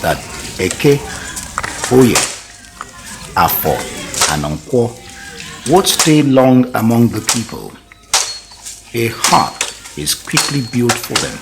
that Eke, Oye, Afo, and Nkwo would stay long among the people. A heart is quickly built for them.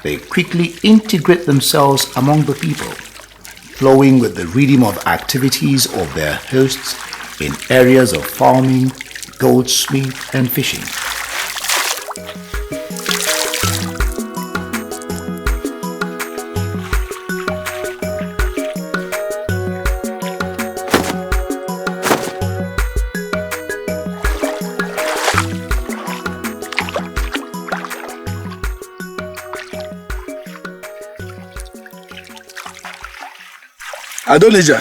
They quickly integrate themselves among the people, flowing with the rhythm of activities of their hosts in areas of farming, goldsmith, and fishing. Adonija,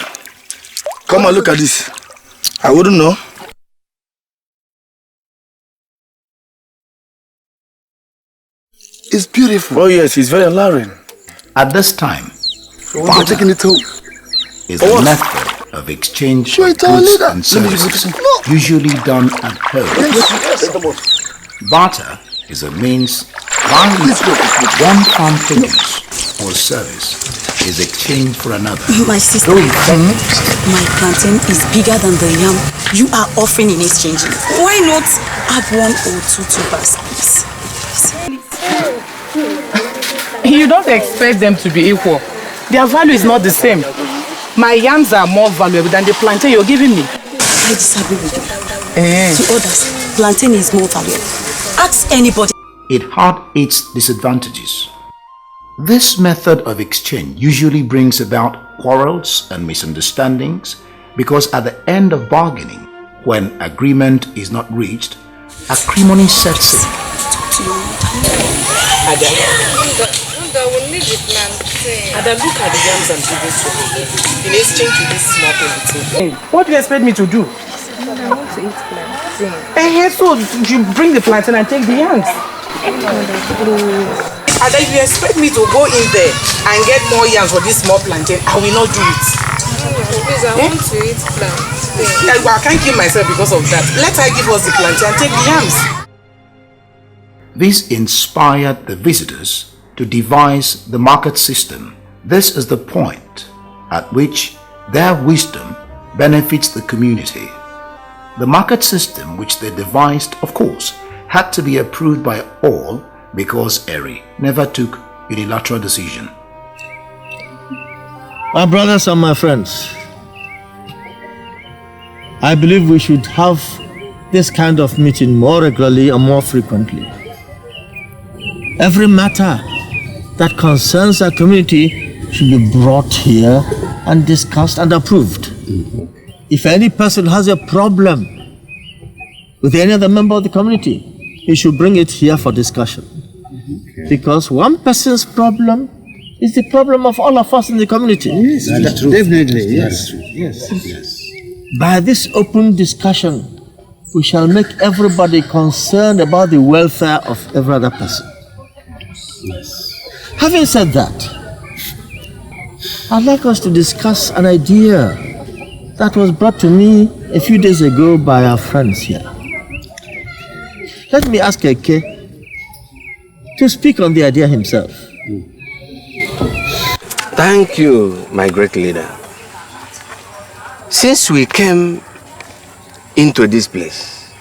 come and look at this. I wouldn't know. It's beautiful. Oh yes, it's very alluring. At this time, Barter taking it home. Is a method of exchange of goods and services, usually done at home. Barter is a means by which one farm produce or service is exchanged for another. My sister, my plantain is bigger than the yam you are offering in exchange. Why not add 1 or 2 tubers, please? You don't expect them to be equal. Their value is not the same. My yams are more valuable than the plantain you're giving me. I disagree with you. To others, plantain is more valuable. Ask anybody. It had its disadvantages. This method of exchange usually brings about quarrels and misunderstandings because at the end of bargaining, when agreement is not reached, acrimony sets in. Ada, look at the yams I'm giving to you in exchange to this small plantain. What do you expect me to do? I want to eat plantain. So you bring the plantain and take the yams. Ada, if you expect me to go in there and get more yams for this small plantain, I will not do it. Please, I want to eat plantain. I can't kill myself because of that. Let her give us the plantain and take the yams. This inspired the visitors to devise the market system. This is the point at which their wisdom benefits the community. The market system which they devised, of course, had to be approved by all because Eri never took unilateral decision. My brothers and my friends, I believe we should have this kind of meeting more regularly and more frequently. Every matter that concerns our community should be brought here and discussed and approved. If any person has a problem with any other member of the community, he should bring it here for discussion. Because one person's problem is the problem of all of us in the community. Yes, that's true. Definitely, yes. Yes. By this open discussion, we shall make everybody concerned about the welfare of every other person. Yes. Having said that, I'd like us to discuss an idea that was brought to me a few days ago by our friends here. Let me ask Eke to speak on the idea himself. Thank you, my great leader. Since we came into this place,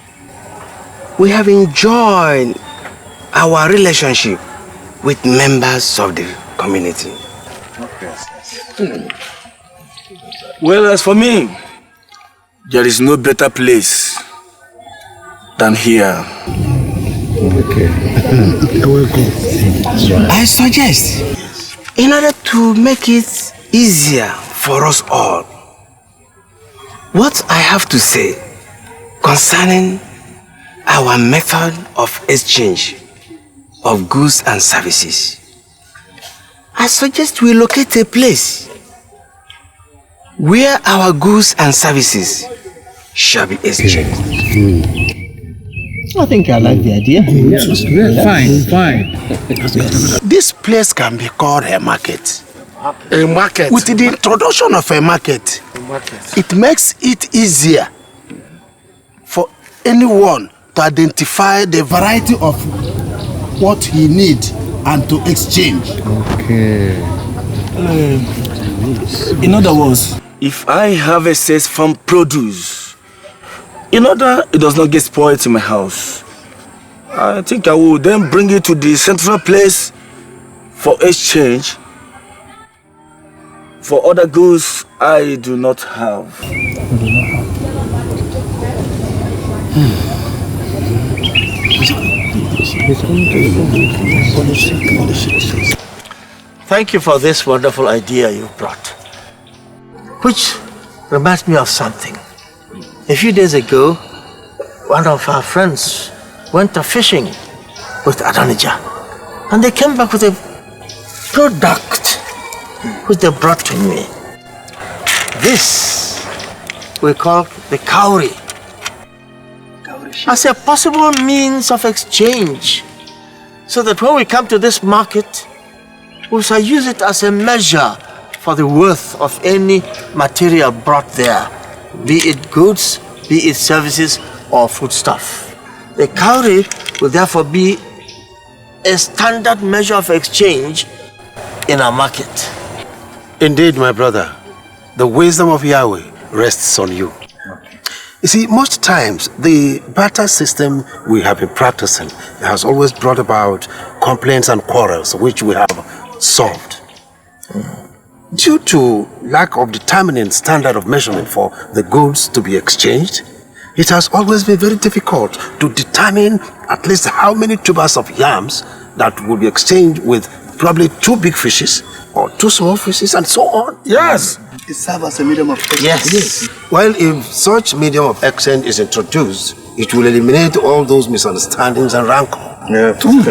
we have enjoyed our relationship with members of the community. Well, as for me, there is no better place than here. Okay. I suggest, in order to make it easier for us all, what I have to say concerning our method of exchange of goods and services, I suggest we locate a place where our goods and services shall be exchanged. I think I like the idea. Fine. This place can be called a market. A market. With the introduction of a market, it makes it easier for anyone to identify the variety of what he needs and to exchange. Okay. In other words, if I have excess farm produce, in order it does not get spoiled in my house, I think I will then bring it to the central place for exchange for other goods I do not have. Thank you for this wonderful idea you brought. Which reminds me of something. A few days ago, one of our friends went fishing with Adonijah, and they came back with a product which they brought to me. This we call the cowrie, as a possible means of exchange, so that when we come to this market, we shall use it as a measure for the worth of any material brought there, be it goods, be it services or foodstuff. The cowrie will therefore be a standard measure of exchange in our market. Indeed, my brother, the wisdom of Yahweh rests on you. You see, most times the barter system we have been practicing has always brought about complaints and quarrels which we have solved. Due to lack of determining standard of measurement for the goods to be exchanged, it has always been very difficult to determine at least how many tubers of yams that will be exchanged with probably 2 big fishes or 2 small fishes and so on. Yes. It serves as a medium of exchange. Yes. Well, if such medium of exchange is introduced, it will eliminate all those misunderstandings and rancor. Yeah. Truth.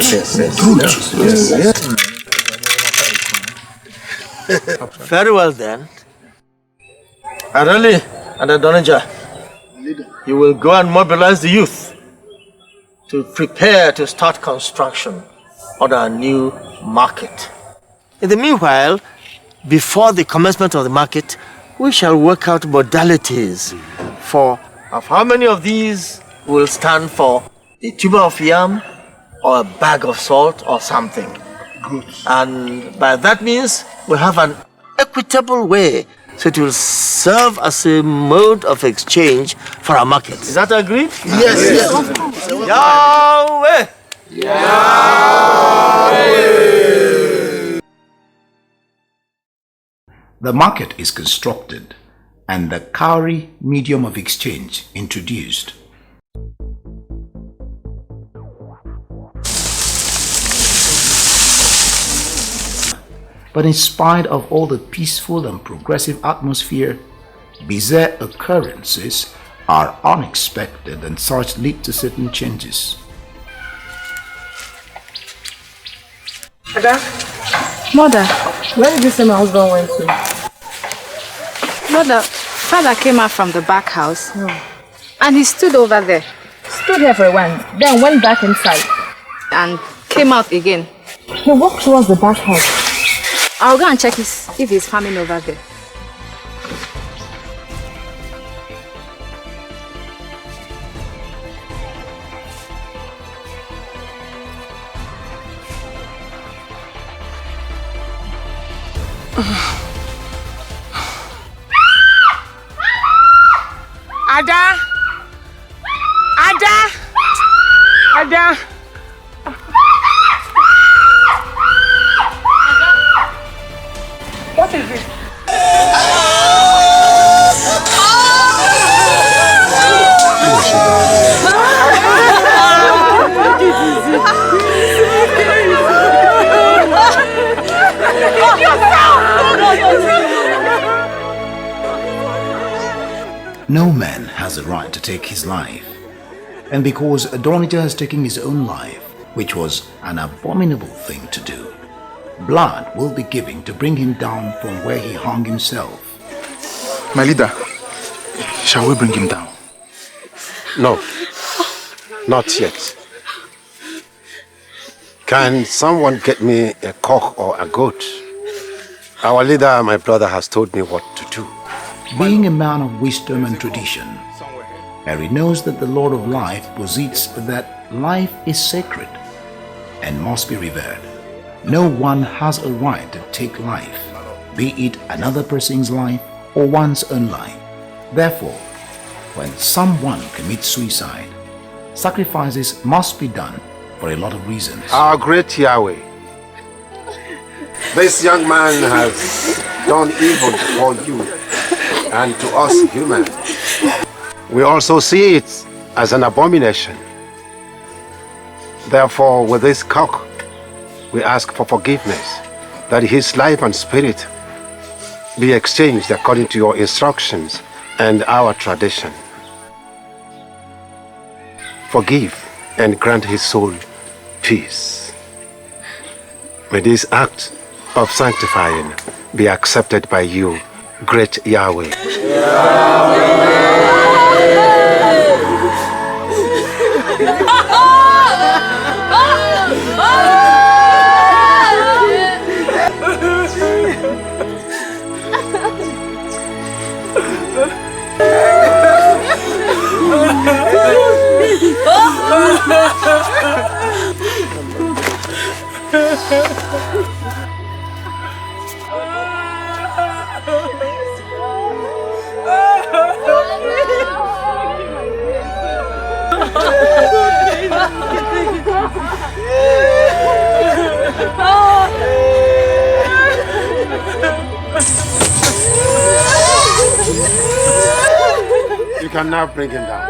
Very well then. Arali and Adonijah, you will go and mobilize the youth to prepare to start construction on our new market. In the meanwhile, before the commencement of the market, we shall work out modalities for of how many of these will stand for a tuber of yam or a bag of salt or something. Good. And by that means, we have an equitable way so it will serve as a mode of exchange for our market. Is that agreed? Yes. Yahweh! The market is constructed and the cowrie medium of exchange introduced. But in spite of all the peaceful and progressive atmosphere, bizarre occurrences are unexpected and such lead to certain changes. Ada, Mother, where did you say my husband went to? Mother, father came out from the back house and he stood over there Stood here for a while, then went back inside. and came out again. He walked towards the back house. I'll go and check if he's farming over there. Ada! Ada! Ada! What is it? No man has a right to take his life, and because Adonijah is taking his own life, which was an abominable thing to do, blood will be given to bring him down from where he hung himself. My leader, shall we bring him down? No, not yet. Can someone get me a cock or a goat? Our leader, my brother, has told me what to do. Being a man of wisdom and tradition, Harry knows that the Lord of Life posits that life is sacred and must be revered. No one has a right to take life, be it another person's life or one's own life. Therefore, when someone commits suicide, sacrifices must be done for a lot of reasons. Our great Yahweh, this young man has done evil for you and to us humans. We also see it as an abomination. Therefore, with this cock, we ask for forgiveness, that his life and spirit be exchanged according to your instructions and our tradition. Forgive and grant his soul peace. May this act of sanctifying be accepted by you, great Yahweh. You can now bring him down.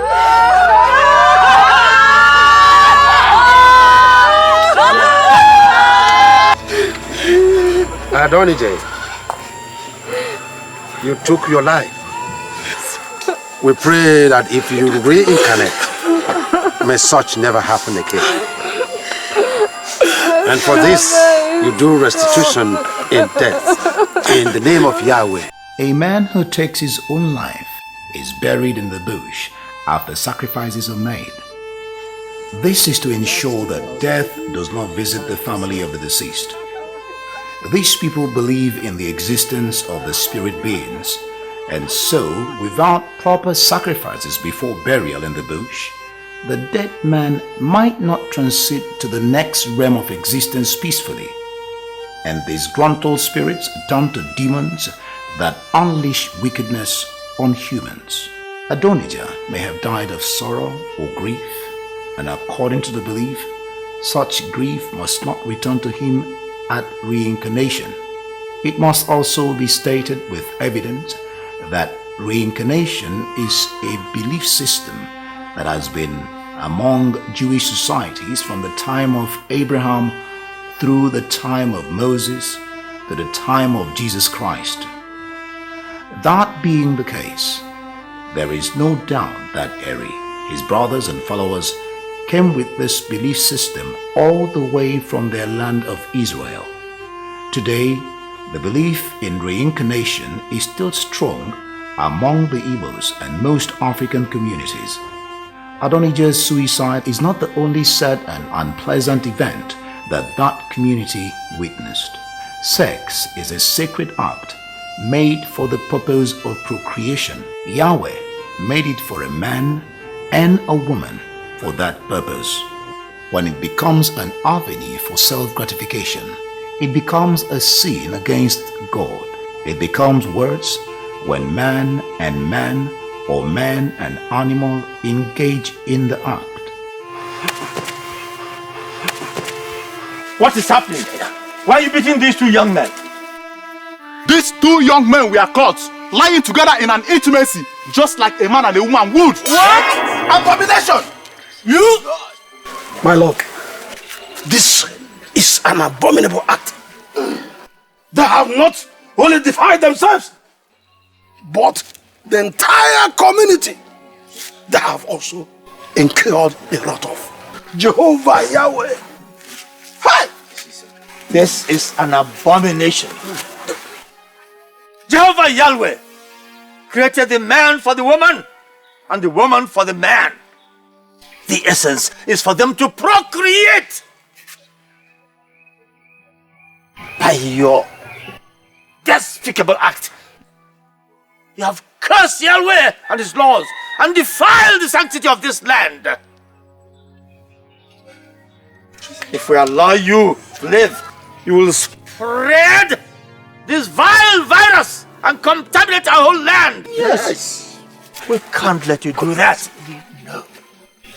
Adonijah, you took your life. We pray that if you reincarnate, may such never happen again. And for this, you do restitution in death, in the name of Yahweh. A man who takes his own life is buried in the bush after sacrifices are made. This is to ensure that death does not visit the family of the deceased. These people believe in the existence of the spirit beings, and so, without proper sacrifices before burial in the bush, the dead man might not transit to the next realm of existence peacefully, and these disgruntled spirits turn to demons that unleash wickedness on humans. Adonijah may have died of sorrow or grief, and according to the belief, such grief must not return to him at reincarnation. It must also be stated with evidence that reincarnation is a belief system that has been among Jewish societies from the time of Abraham through the time of Moses to the time of Jesus Christ. That being the case, there is no doubt that Eri, his brothers and followers, came with this belief system all the way from their land of Israel. Today, the belief in reincarnation is still strong among the Igbos and most African communities. Adonijah's suicide is not the only sad and unpleasant event that community witnessed. Sex is a sacred act made for the purpose of procreation. Yahweh made it for a man and a woman for that purpose. When it becomes an avenue for self-gratification, it becomes a sin against God. It becomes worse when man or man and animal engage in the act. What is happening? Why are you beating these two young men? These two young men were caught lying together in an intimacy, just like a man and a woman would. What? Abomination! You? My lord, this is an abominable act. They have not only defied themselves, but the entire community. They have also incurred a lot of Jehovah Yahweh. Hi! This is an abomination. Jehovah Yahweh created the man for the woman and the woman for the man. The essence is for them to procreate. By your despicable act, you have cursed Yahweh and his laws and defiled the sanctity of this land. If we allow you to live, you will spread this vile virus and contaminate our whole land. Yes. We can't let you do that. No.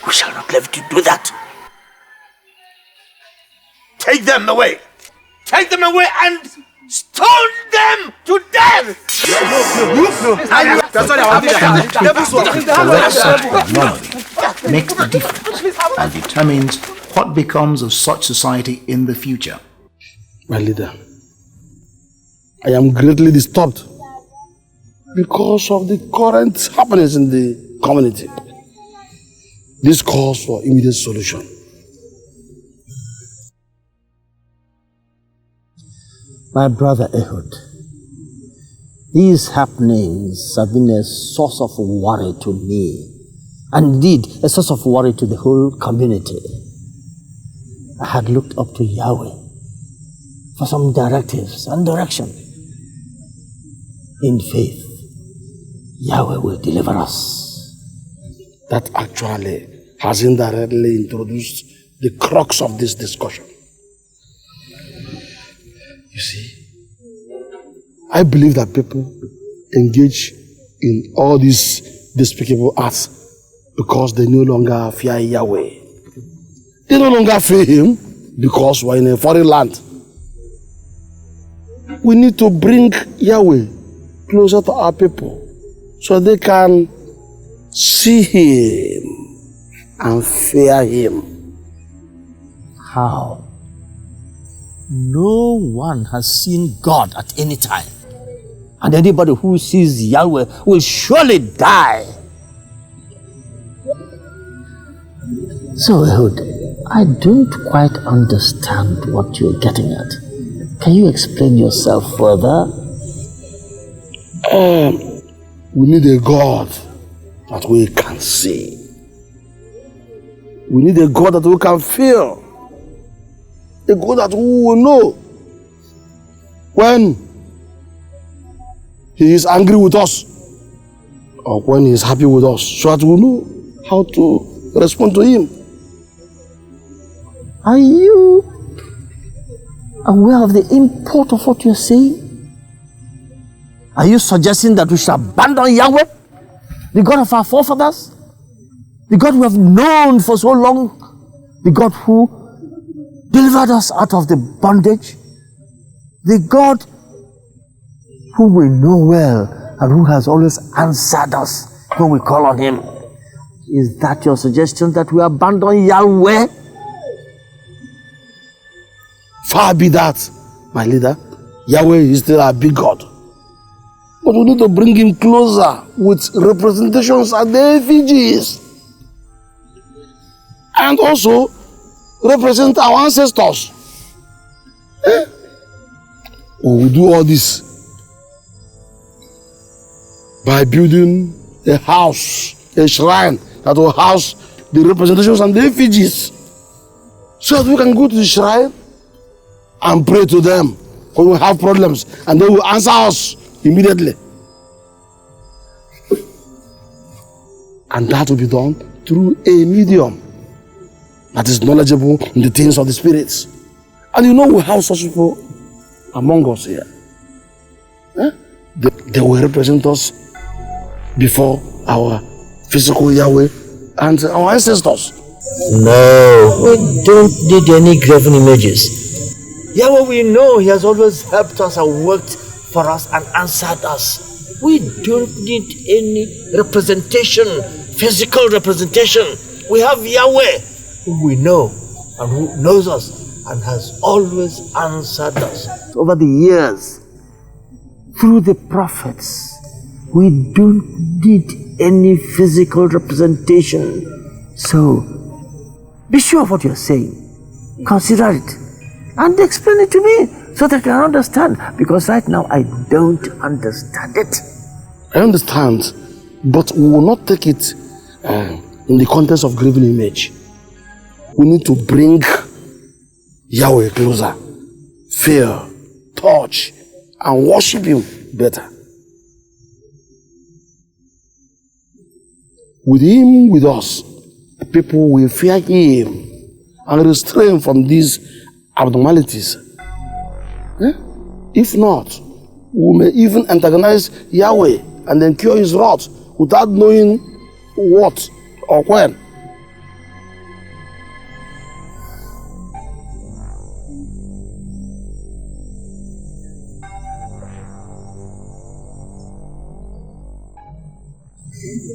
We shall not let you do that. Take them away. Take them away and stone them to death. The website of knowledge makes the difference and determines what becomes of such society in the future. My leader, I am greatly disturbed because of the current happenings in the community. This calls for immediate solution. My brother Ehud, these happenings have been a source of worry to me, and indeed a source of worry to the whole community. I had looked up to Yahweh for some directives and direction. In faith, Yahweh will deliver us. That actually has indirectly introduced the crux of this discussion. You see, I believe that people engage in all these despicable acts because they no longer fear Yahweh. They no longer fear Him because we're in a foreign land. We need to bring Yahweh closer to our people so they can see Him and fear Him. How? No one has seen God at any time. And anybody who sees Yahweh will surely die. So, Ehud, I don't quite understand what you're getting at. Can you explain yourself further? We need a God that we can see. We need a God that we can feel. A God that we will know when He is angry with us or when He is happy with us, so that we know how to respond to Him. Are you aware of the import of what you're saying? Are you suggesting that we should abandon Yahweh, the God of our forefathers, the God we have known for so long, the God who delivered us out of the bondage, the God whom we know well and who has always answered us when we call on Him? Is that your suggestion, that we abandon Yahweh? Far be that, my leader. Yahweh is still our big God. But we need to bring Him closer with representations at the effigies. And also represent our ancestors. We do all this by building a house, a shrine that will house the representations and the effigies, so that we can go to the shrine and pray to them when we have problems, and they will answer us immediately. And that will be done through a medium that is knowledgeable in the things of the spirits. And you know we have such people among us here. They will represent us before our physical Yahweh and our ancestors. No, we don't need any graven images. Yahweh, we know He has always helped us and worked for us and answered us. We don't need any representation, physical representation. We have Yahweh, who we know and who knows us and has always answered us. Over the years, through the prophets, we don't need any physical representation. So, be sure of what you're saying. Consider it and explain it to me so that I can understand. Because right now, I don't understand it. I understand, but we will not take it in the context of graven image. We need to bring Yahweh closer, fear, touch, and worship Him better. With Him with us, people will fear Him and restrain from these abnormalities. If not, we may even antagonize Yahweh and then cure His wrath without knowing what or when.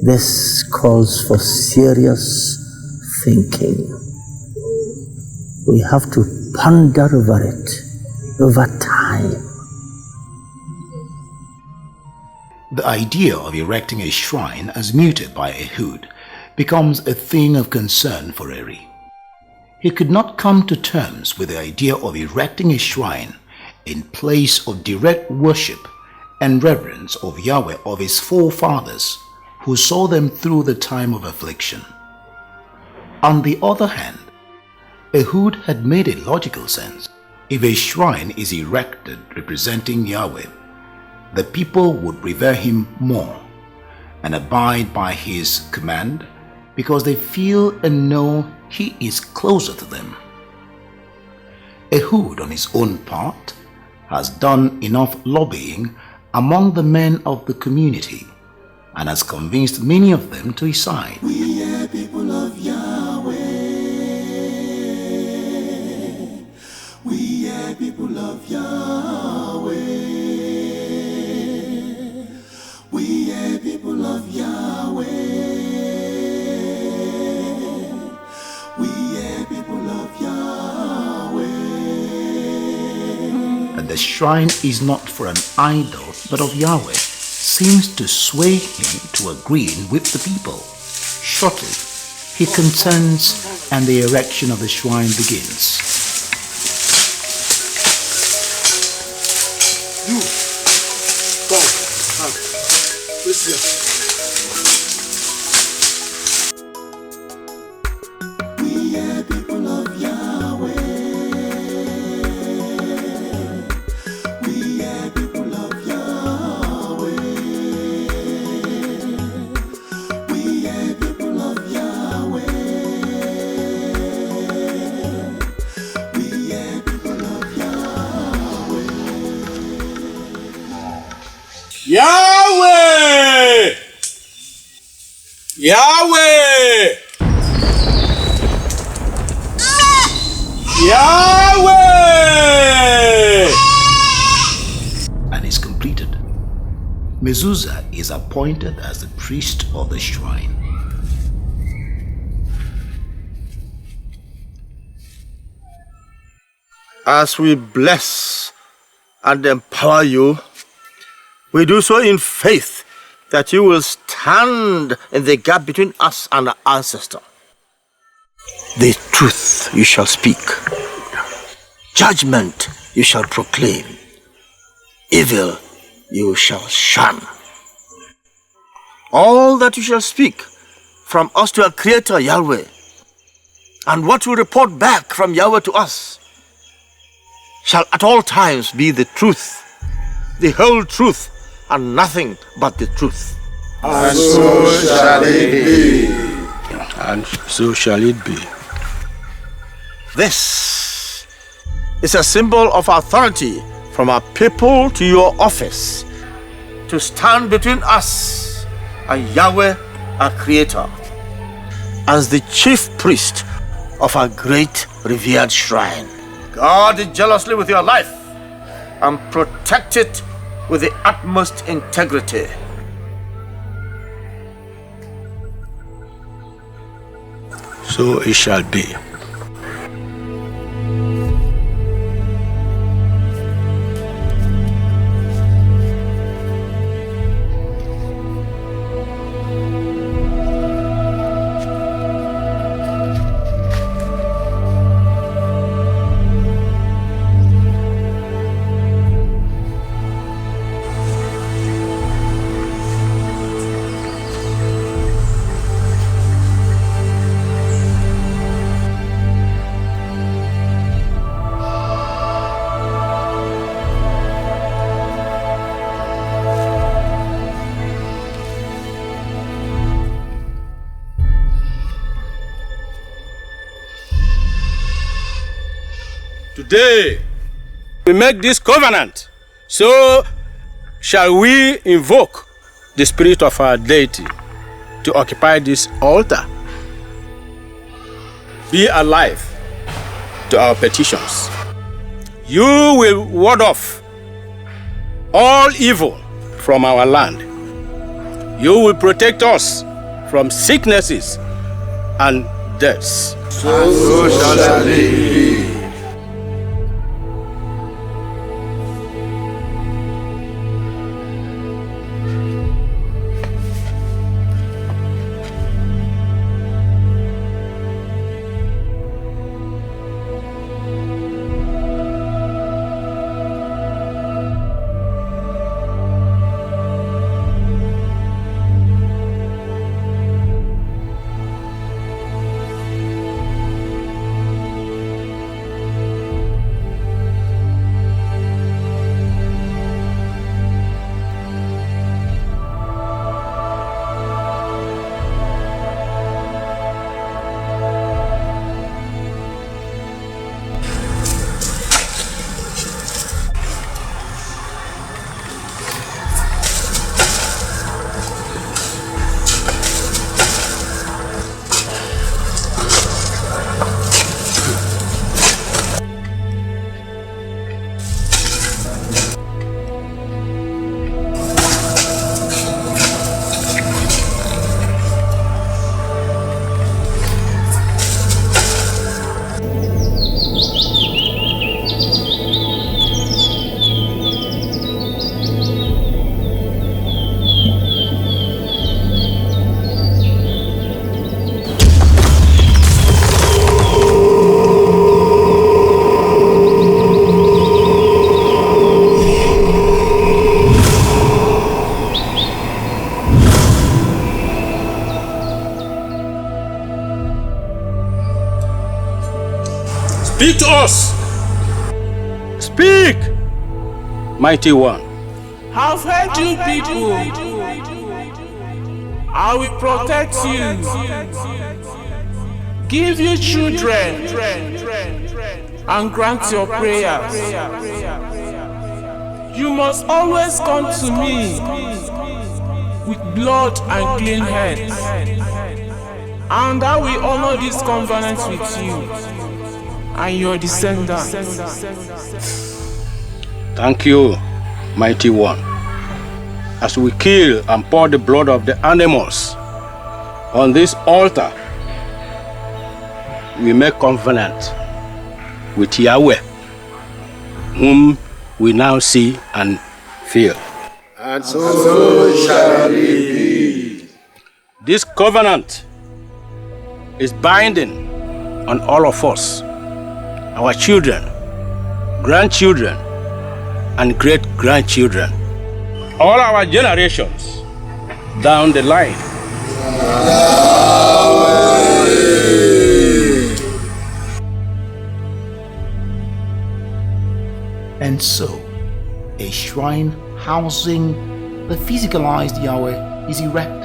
This calls for serious thinking. We have to ponder over it, over time. The idea of erecting a shrine as muted by Ehud becomes a thing of concern for Eri. He could not come to terms with the idea of erecting a shrine in place of direct worship and reverence of Yahweh of his forefathers, who saw them through the time of affliction. On the other hand, Ehud had made a logical sense. If a shrine is erected representing Yahweh, the people would revere Him more and abide by His command because they feel and know He is closer to them. Ehud, on his own part, has done enough lobbying among the men of the community and has convinced many of them to his side. We are people of Yahweh. We are people of Yahweh. We are people of Yahweh. We are people of Yahweh. That the shrine is not for an idol but of Yahweh seems to sway him to agreeing with the people. Shortly, he consents and the erection of the shrine begins. You, come, listen. We are people of Yahweh. We are people of Yahweh. We are people of Yahweh. We are people of Yahweh. Yahweh! Yahweh! Yahweh! And is completed. Mezuzah is appointed as the priest of the shrine. As we bless and empower you, we do so in faith that you will stand in the gap between us and our ancestor. The truth you shall speak. Judgment you shall proclaim. Evil you shall shun. All that you shall speak from us to our Creator Yahweh, and what we report back from Yahweh to us, shall at all times be the truth, the whole truth, and nothing but the truth. And so shall it be. And so shall it be. This is a symbol of authority from our people to your office to stand between us and Yahweh, our Creator, as the chief priest of our great revered shrine. Guard it jealously with your life and protect it with the utmost integrity. So it shall be. Today, we make this covenant, so shall we invoke the spirit of our deity to occupy this altar. Be alive to our petitions. You will ward off all evil from our land. You will protect us from sicknesses and deaths. So shall it be. Speak to us! Speak! Mighty One. I've heard you people. I will protect you. Give you children and grant your prayers. You must always come to me with blood and clean hands, and I will honor this covenant with you and your descendants. Thank you, Mighty One. As we kill and pour the blood of the animals on this altar, we make covenant with Yahweh, whom we now see and feel. And so shall it be. This covenant is binding on all of us, our children, grandchildren, and great-grandchildren, all our generations down the line. And so, a shrine housing the physicalized Yahweh is erected.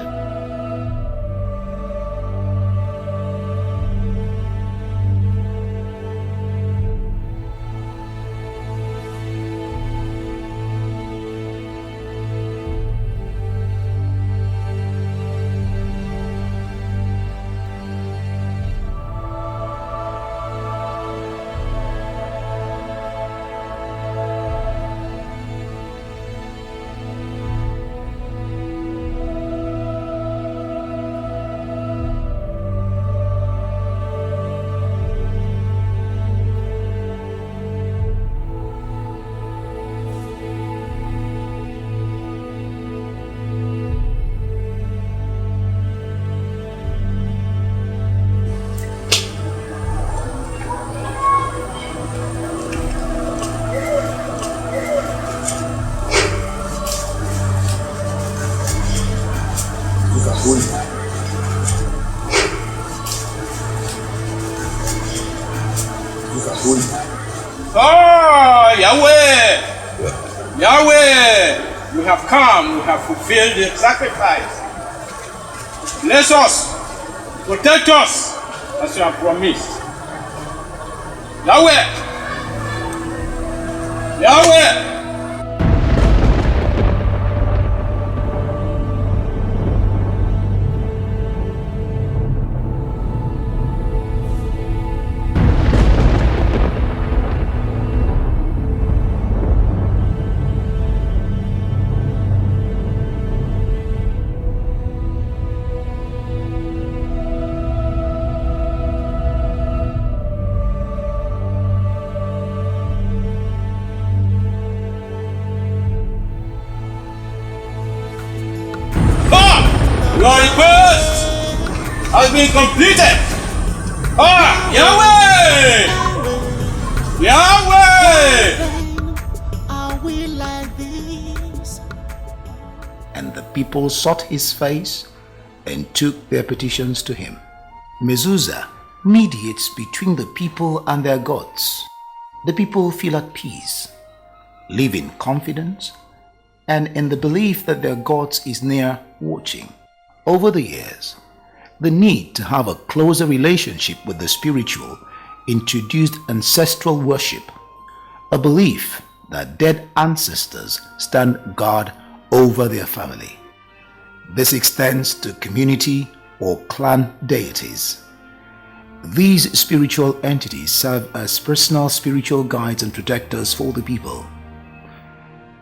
Yahweh, we have come, we have fulfilled the sacrifice. Bless us, protect us, as you have promised. Yahweh! Yahweh! Your request has been completed. Yahweh! Yahweh! Are we like this? And the people sought his face and took their petitions to him. Mezuzah mediates between the people and their gods. The people feel at peace, live in confidence, and in the belief that their gods is near watching. Over the years, the need to have a closer relationship with the spiritual introduced ancestral worship, a belief that dead ancestors stand guard over their family. This extends to community or clan deities. These spiritual entities serve as personal spiritual guides and protectors for the people.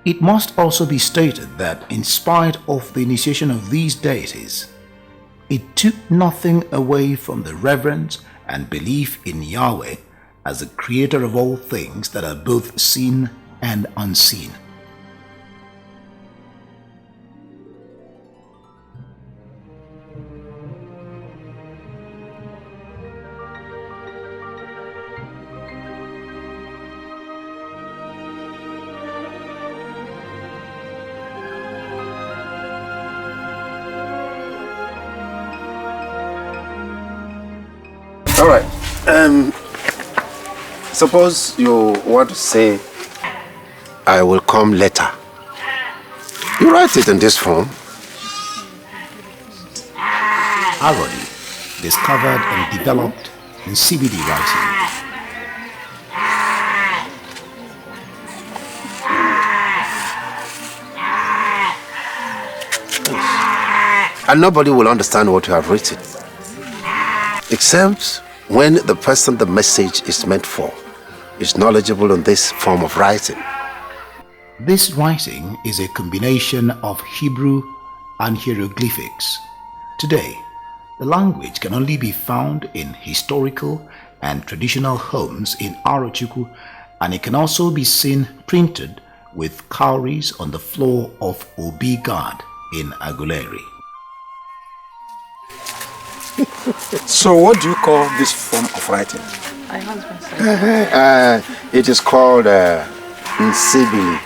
It must also be stated that in spite of the initiation of these deities, it took nothing away from the reverence and belief in Yahweh as the creator of all things that are both seen and unseen. All right. Suppose you want to say, I will come later. You write it in this form. Arodi discovered and developed in CBD writing. And nobody will understand what you have written, except when the person the message is meant for is knowledgeable in this form of writing. This writing is a combination of Hebrew and hieroglyphics. Today, the language can only be found in historical and traditional homes in Arochukwu, and it can also be seen printed with cowries on the floor of Obi Guard in Aguleri. So what do you call this form of writing? It is called Nsibili.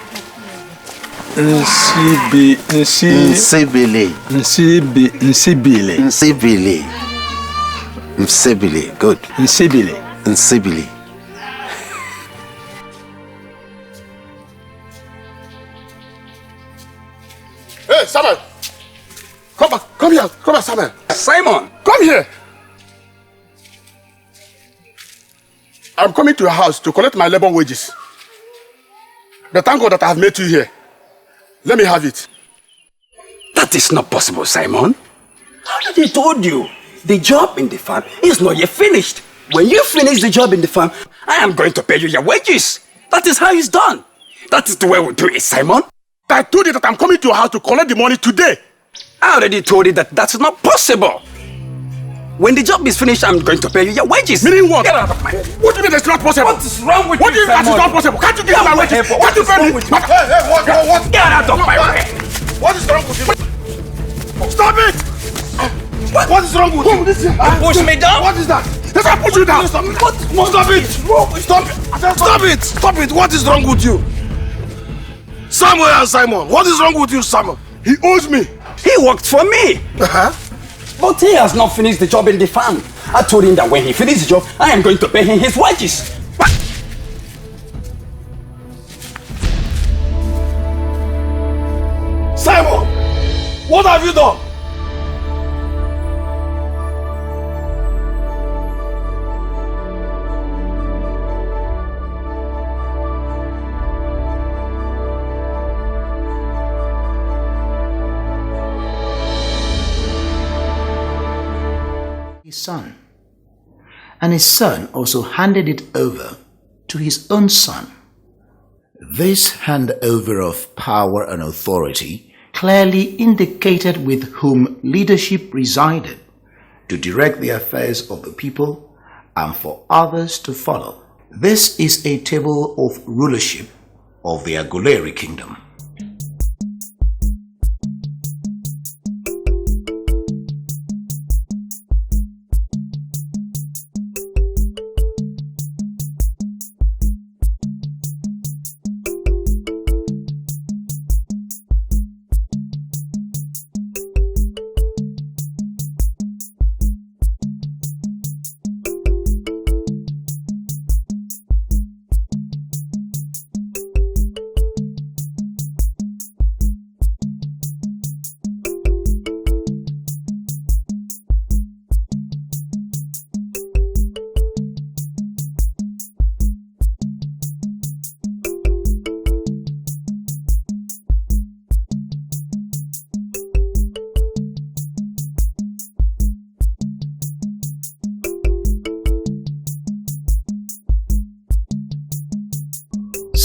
Nsibili. Good. Nsibili. Hey, Samuel! Come back, come here, Samuel. Simon! Come here! I'm coming to your house to collect my labor wages. But thank God that I have met you here. Let me have it. That is not possible, Simon. I already told you, the job in the farm is not yet finished. When you finish the job in the farm, I am going to pay you your wages. That is how it's done. That is the way we do it, Simon. I told you that I'm coming to your house to collect the money today. I already told you that that's not possible. When the job is finished, I'm going to pay you your wages. Meaning what? Get out of my head. What do you mean it's not possible? What is wrong with what you, do you mean that is not possible? Can't you give me my wages? Can't you pay me? What? Get out of my way. What is wrong with you? Stop it! What is wrong with you? You push me down? What is that? Yes, I push you down. Stop it! Stop it! Stop it! Stop it! What is wrong with you? Samuel and Simon, what is wrong with you, Samuel? He owes me. He worked for me. But he has not finished the job in the farm. I told him that when he finishes the job, I am going to pay him his wages. have you done? His son, and his son also handed it over to his own son. This handover of power and authority clearly indicated with whom leadership resided to direct the affairs of the people and for others to follow. This is a table of rulership of the Aguleri kingdom.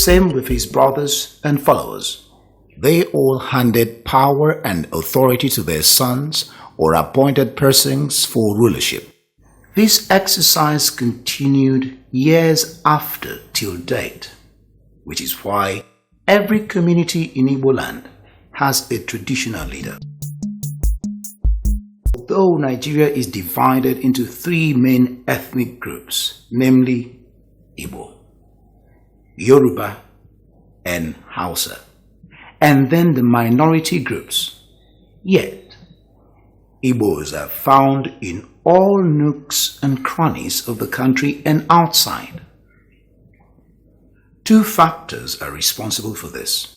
Same with his brothers and followers. They all handed power and authority to their sons or appointed persons for rulership. This exercise continued years after till date, which is why every community in Igbo land has a traditional leader. Although Nigeria is divided into three main ethnic groups, namely Igbo, Yoruba, and Hausa, and then the minority groups, yet Igbos are found in all nooks and crannies of the country and outside. Two factors are responsible for this.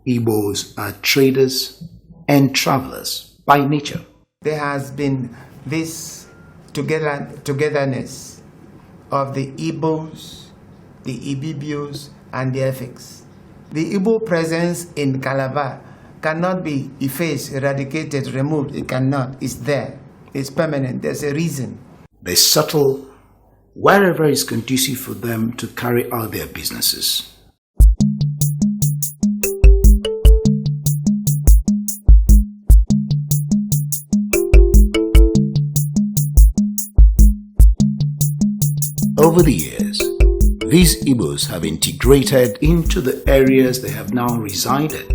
Igbos are traders and travelers by nature. There has been this togetherness of the Igbos, the Ibibios, and the Efiks. The Igbo presence in Calabar cannot be effaced, eradicated, removed. It cannot. It's there. It's permanent. There's a reason. They settle wherever is conducive for them to carry out their businesses. Over the years, these Igbos have integrated into the areas they have now resided.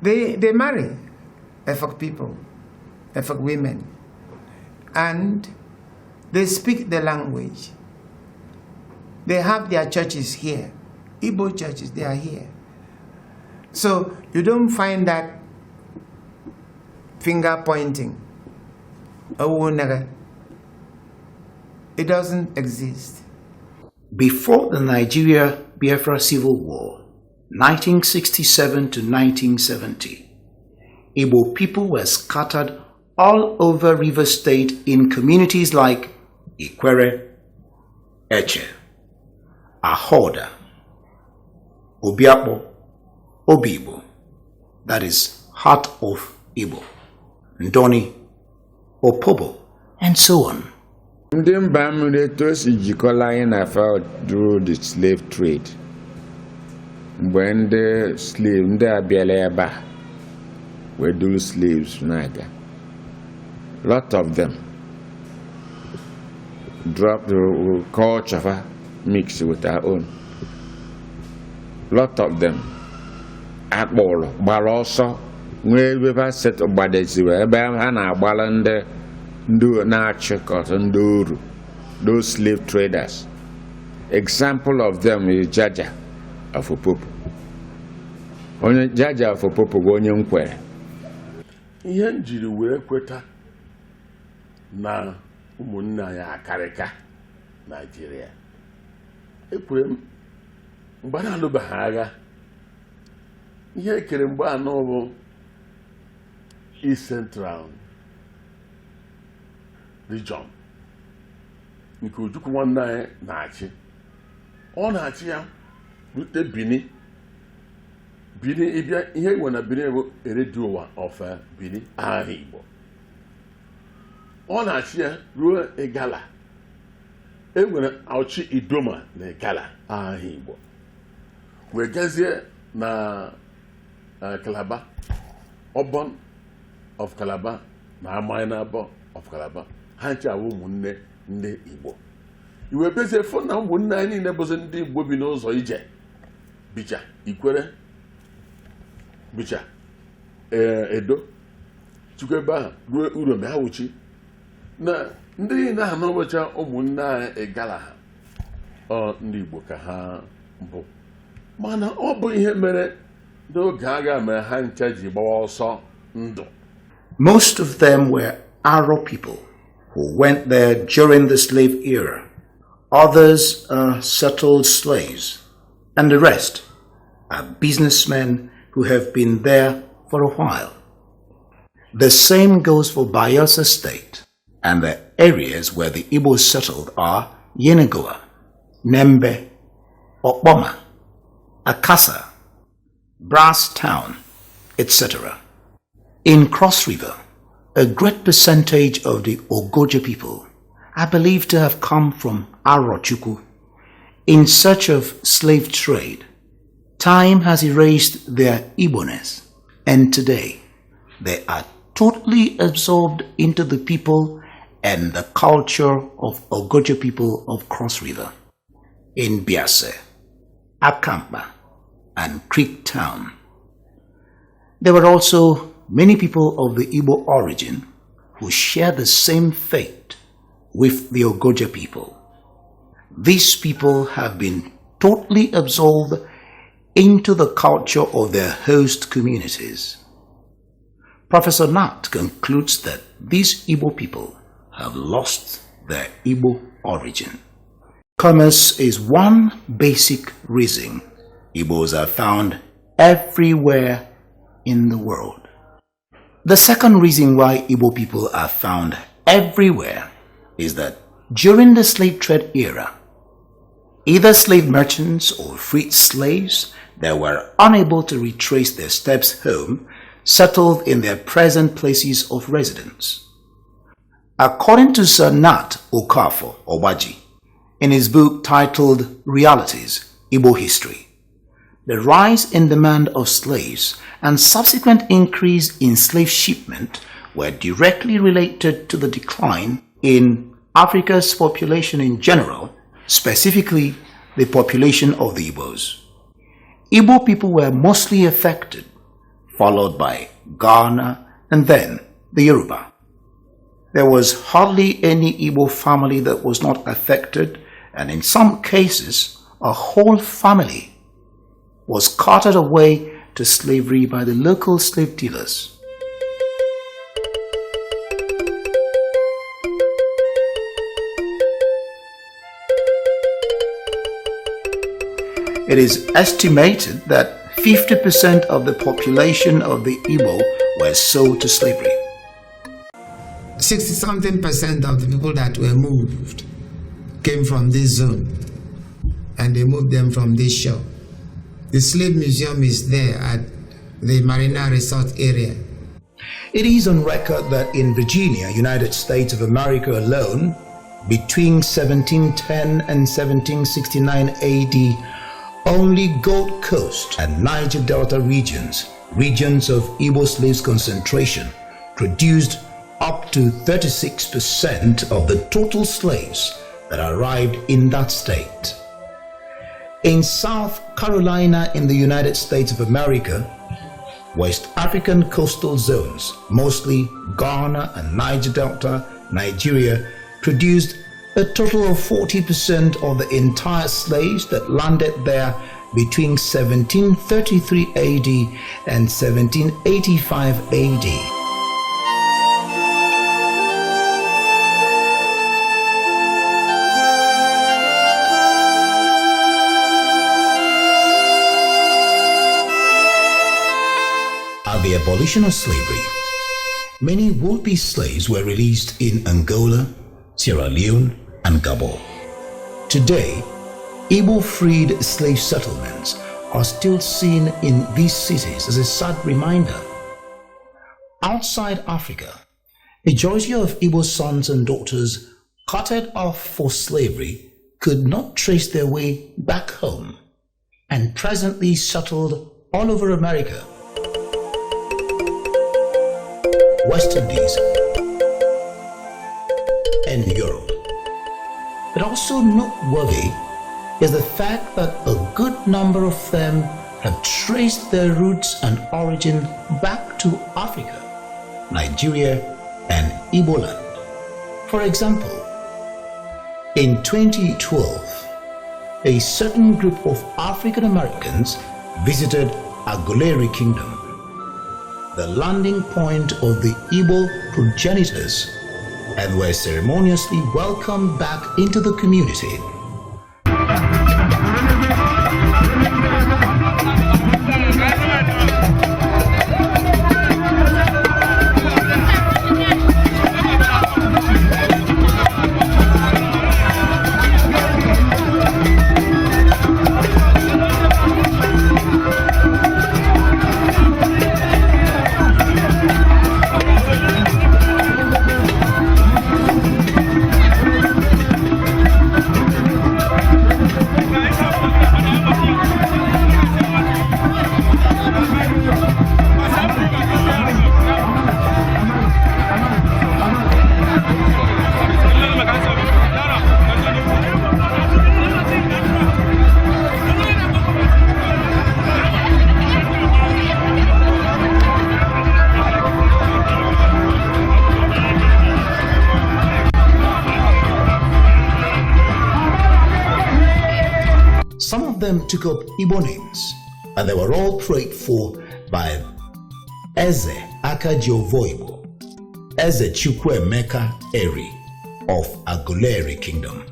They marry Efik people, Efik women, and they speak the language. They have their churches here. Igbo churches, they are here. So you don't find that finger pointing. It doesn't exist. Before the Nigeria-Biafra Civil War, 1967 to 1970, Igbo people were scattered all over River State in communities like Ikwere, Eche, Ahoda, Obiakpo, Obibo, that is Heart of Igbo, Ndoni, Opobo, and so on. Ndị mba mmiri etu o si jikọla anyị na fa through the slave trade. Mgbe ndị abịala ebe a wee duru slaves na-aga. Lot of them drop the culture mix with our own. Lot of them akpọrọ gbara ọsọ nwee ebe ha set gbadesiwe ebe ha na-agbala ndị those slave traders. Example of them is Jaja of Opopo. Onye Jaja of Opopo bụ onye nkwere. Ihe njiri wee kweta na ụmụnne anyị akarịka Nigeria. Ekwere mgbe a alụbeghị agha. Ihe ekere mgbe anọ bụ East Central region nke Ojukwu nwanne anyị na-achị. Ọ na-achị ya rute Benin ịbịa ihe igwe na Benin bụ eredio of Benin aha Igbo. Ọ na-achị ya ruo Igala. Enwere Auchi Idoma na Igala aha Igbo. Wee gazie na Calabar, Obon of Calabar na Amainabo of Calabar. Ha ncha awụ ụmụnne ndị Igbo. Iwe bezie fụ na ụmụnne anyị niile bụzi ndị Igbo bi n'ụzọ ije Bicha, Ikwere, Bicha, Edo, Chukwebe ahụ ruo Urome ha wuchi na ndị niile ha n'ụbọchị ụmụnne anyị Igala ha ndị Igbo ka ha bụ. Mana ọ bụ ihe mere n'oge agha mere ha ncha ji gbawa ọsọ ndụ. Most of them were Aro people who went there during the slave era. Others are settled slaves, and the rest are businessmen who have been there for a while. The same goes for Bayelsa State, and the areas where the Igbos settled are Yenagoa, Nembe, Okpoma, Akasa, Brass Town, etc. In Cross River, a great percentage of the Ogoja people are believed to have come from Arochukwu. In search of slave trade, time has erased their Igbo-ness, and today they are totally absorbed into the people and the culture of Ogoja people of Cross River. In Biase, Akampa, and Creek Town, there were also many people of the Igbo origin who share the same fate with the Ogoja people. These people have been totally absorbed into the culture of their host communities. Professor Nat concludes that these Igbo people have lost their Igbo origin. Commerce is one basic reason Igbos are found everywhere in the world. The second reason why Igbo people are found everywhere is that during the slave trade era, either slave merchants or freed slaves that were unable to retrace their steps home settled in their present places of residence. According to Sir Nat Okafor Obaji, in his book titled Realities, Igbo History, the rise in demand of slaves and subsequent increase in slave shipment were directly related to the decline in Africa's population in general, specifically the population of the Igbos. Igbo people were mostly affected, followed by Ghana and then the Yoruba. There was hardly any Igbo family that was not affected, and in some cases, a whole family was carted away to slavery by the local slave dealers. It is estimated that 50% of the population of the Igbo were sold to slavery. 60-something% of the people that were moved came from this zone, and they moved them from this shore. The slave museum is there at the Marina Resort area. It is on record that in Virginia, United States of America alone, between 1710 and 1769 AD, only Gold Coast and Niger Delta regions of Igbo slaves concentration, produced up to 36% of the total slaves that arrived in that state. In South Carolina in the United States of America, West African coastal zones, mostly Ghana and Niger Delta, Nigeria, produced a total of 40% of the entire slaves that landed there between 1733 AD and 1785 AD. At the abolition of slavery, many would-be slaves were released in Angola, Sierra Leone, and Gabon. Today, Igbo freed slave settlements are still seen in these cities as a sad reminder. Outside Africa, a majority of Igbo sons and daughters carted off for slavery could not trace their way back home and presently settled all over America, West Indies, and Europe. But also noteworthy is the fact that a good number of them have traced their roots and origin back to Africa, Nigeria, and Igbo land. For example, in 2012, a certain group of African Americans visited Agulere Kingdom, the landing point of the Igbo progenitors, and were ceremoniously welcomed back into the community. Took up Igbo names, and they were all prayed for by Eze Akajiovoibo, Eze Chukwuemeka Eri of Agulere Kingdom.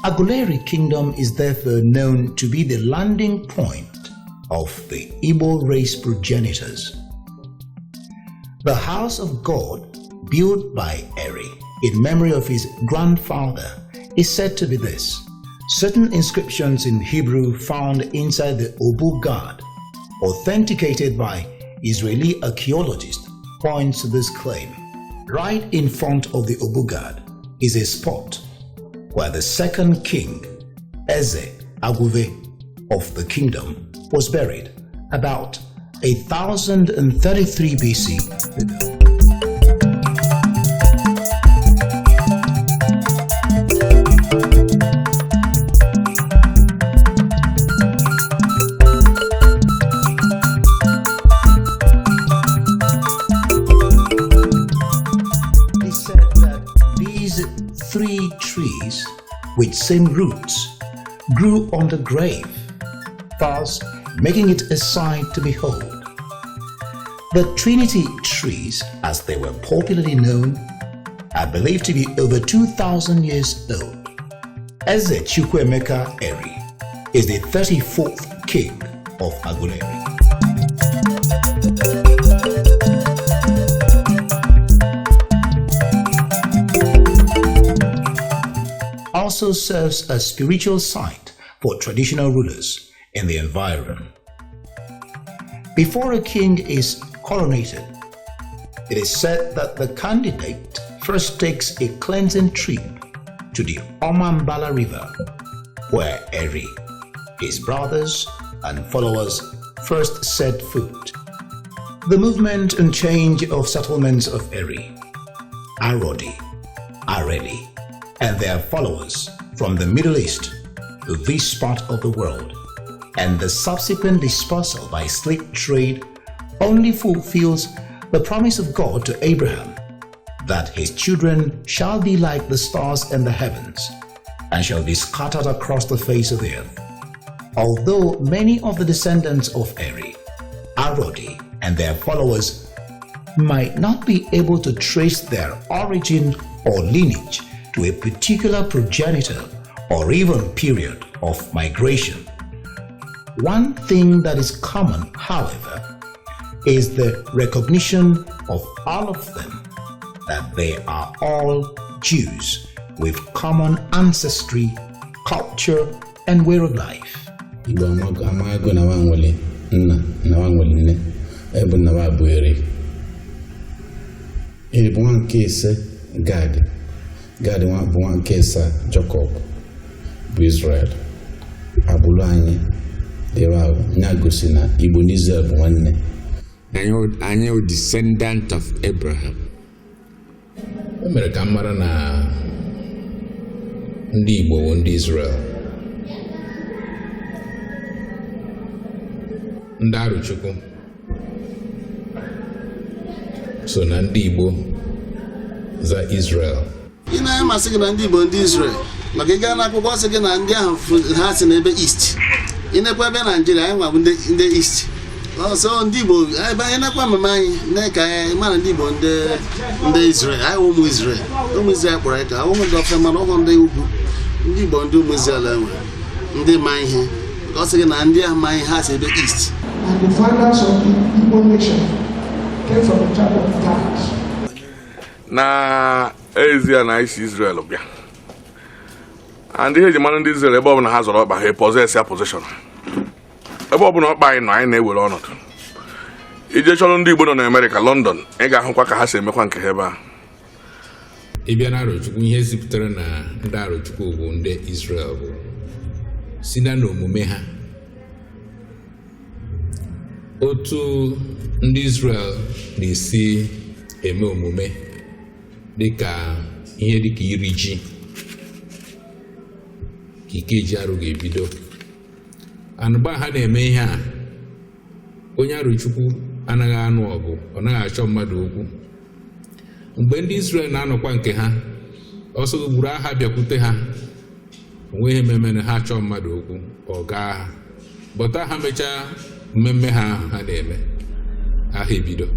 Agulere Kingdom is therefore known to be the landing point of the Igbo race progenitors. The house of God, built by Eri in memory of his grandfather, is said to be this. Certain inscriptions in Hebrew found inside the Obu God, authenticated by Israeli archaeologists, points to this claim. Right in front of the Obu God is a spot where the second king, Eze Aguve of the kingdom, was buried about 1033 BC ago. With same roots, grew on the grave, thus making it a sight to behold. The Trinity trees, as they were popularly known, are believed to be over 2,000 years old. Eze Chukwuemeka Eri is the 34th king of Agulere. Also serves as spiritual site for traditional rulers in the environment. Before a king is coronated, it is said that the candidate first takes a cleansing trip to the Omambala River, where Eri, his brothers, and followers first set foot. The movement and change of settlements of Eri, Arodi, Areli, and their followers from the Middle East to this part of the world, and the subsequent dispersal by slave trade only fulfills the promise of God to Abraham that his children shall be like the stars in the heavens and shall be scattered across the face of the earth. Although many of the descendants of Eri, Arodi, and their followers might not be able to trace their origin or lineage to a particular progenitor or even period of migration, one thing that is common, however, is the recognition of all of them that they are all Jews with common ancestry, culture, and way of life. Igbo amago na wanwele nna na wanwele nne ebe na wa buere. Ebe wan kese Gad nwa bụ nwa nke sa Jacob bụ Israel. Abụlụ anyị ebe ahụ na-gosi na Igbo na Israel bụ nwanne. Anyị bụ descendant of Abraham. O mere ka mara na ndị Igbo bụ ndị Israel. Ndị Arochukwu so na ndị Igbo za Israel. Ị na-amasị gị na ndị Igbo ndị Israel maka ị gaa n'akwụkwọ sị gị na ndị ahụ ha si n'ebe East. Ị nekwa ebe Nigeria anyị nwa bụ ndị East. So ndị Igbo ebe anyị nekwa mmemme anyị na-eka anyị mana ndị Igbo ndị Israel anyị ụmụ Israel. Ụmụ Israel kpọrọ anyị ka ụmụ ndị ofe mana ụmụ ndị ugwu. Ndị Igbo ndị ụmụ Israel enwe ndị ma ihe. Ọ sị gị na ndị ahụ ma ihe ha si ebe East. And the fathers of the Igbo nation came from the tribe of Dikeh. Na Asia na isi Israel bịa. And ihe eji mara ndị Israel ebe ọbụla ha zọrọ ọkpa ha possess ya position. Ebe ọbụla ọkpa anyị nọ anyị na-ewere ọnọdụ. Ije chọrọ ndị Igbo nọ na America, London, ị ga-ahụkwa ka ha si emekwa nke ha ebe a. Ị bịa na Arochukwu ihe zipụtara na ndị Arochukwu bụ ndị Israel bụ si na n'omume ha. Otu ndị Israel na-esi eme omume dịka ihe dịka iri ji ka ike ji arụ ga-ebido. Anụba ha na-eme ihe a onye Arochukwu anaghị anụ ọgụ, ọ naghị achọ mmadụ okwu. Mgbe ndị Israel na-anọkwa nke ha ọsọ gburu agha bịakwute ha onweghị mmemme ha chọọ mmadụ okwu ọ gaa ha bọta ha mechaa mmemme ha na-eme agha ebido.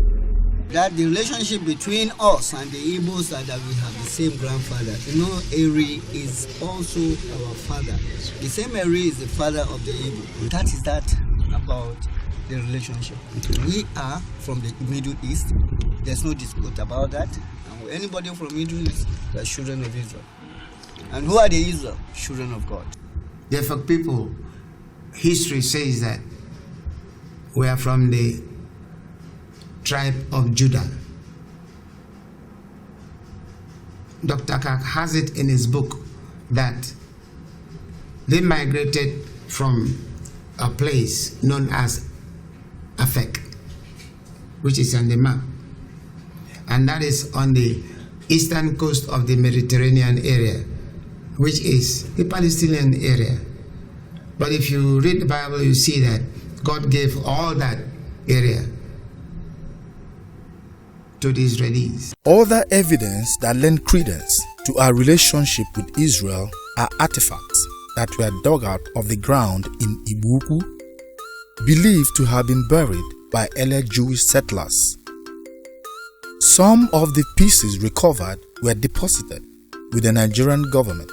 That the relationship between us and the Igbos are that we have the same grandfather. You know, Eri is also our father. The same Eri is the father of the Igbo. That is that about the relationship. We are from the Middle East. There's no dispute about that. And anybody from Middle East, they're children of Israel. And who are the Israel? Children of God. Therefore, people, history says that we are from the tribe of Judah. Dr. Kak has it in his book that they migrated from a place known as Afek, which is on the map, and that is on the eastern coast of the Mediterranean area, which is the Palestinian area. But if you read the Bible, you see that God gave all that area to the Israelis. Other evidence that lend credence to our relationship with Israel are artifacts that were dug out of the ground in Udokwu, believed to have been buried by earlier Jewish settlers. Some of the pieces recovered were deposited with the Nigerian government,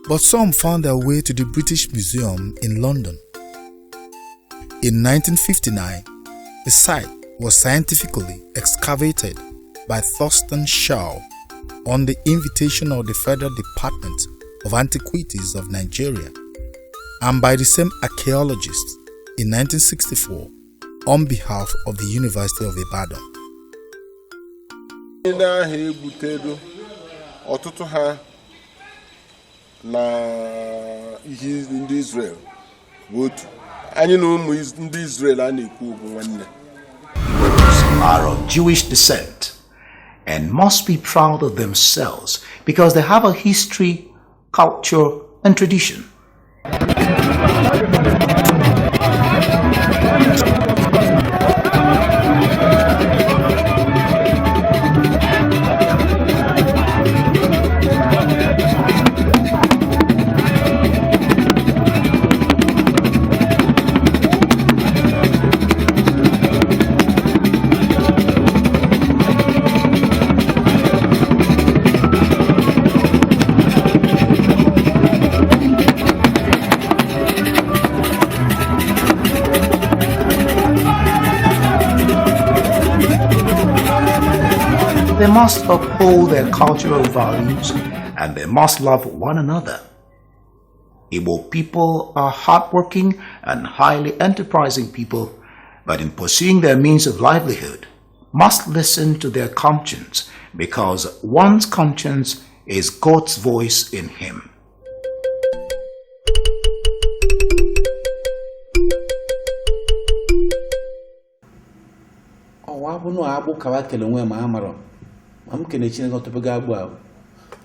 but some found their way to the British Museum in London. In 1959, the site was scientifically excavated by Thurston Shaw on the invitation of the Federal Department of Antiquities of Nigeria and by the same archaeologists in 1964 on behalf of the University of Ibadan. Ndị ahụ egbutedo ọtụtụ ha na ihe ndị Israel bụ otu. Anyị na ụmụ ndị Israel a na-ekwu okwu nwanne. Are of Jewish descent and must be proud of themselves because they have a history, culture, and tradition. must uphold their cultural values and they must love one another. Igbo people are hardworking and highly enterprising people, but in pursuing their means of livelihood, must listen to their conscience because one's conscience is God's voice in him. Abụ agbụ ka kele onwe ma amaro ma m kene Chineke ọtụpụgo agbụ ahụ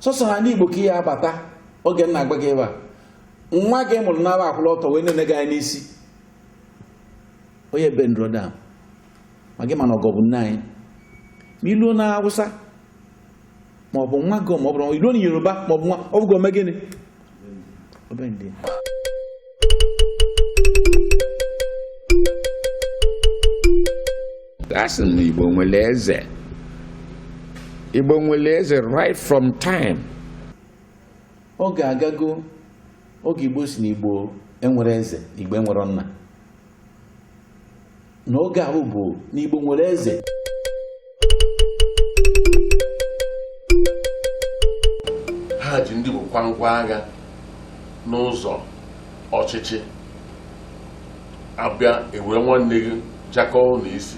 sọsọ ha n'Igbo ka ihe abata oge nna agba gị ebe a nwa gị mụrụ n'aba akwụla ọtọ wee nene gị n'isi onye be ndroda ma gị mana ọgọ bụ nna anyị ma iluo na Hausa ma ọ bụ nwa gị ma ọ bụ iluo na Yoruba ma ọ bụ nwa ọ bụ ome gịnị obendị. That's in Igbo nwere eze. Igbo nwere eze right from time. Oge agago oge Igbo si n'Igbo enwere eze, Igbo enwere nna. N'oge ahụ bụ n'Igbo nwere eze. Ha ji ndị Igbo kwa ngwa agha n'ụzọ ọchịchị abịa ewere nwanne gị jakọọ n'isi.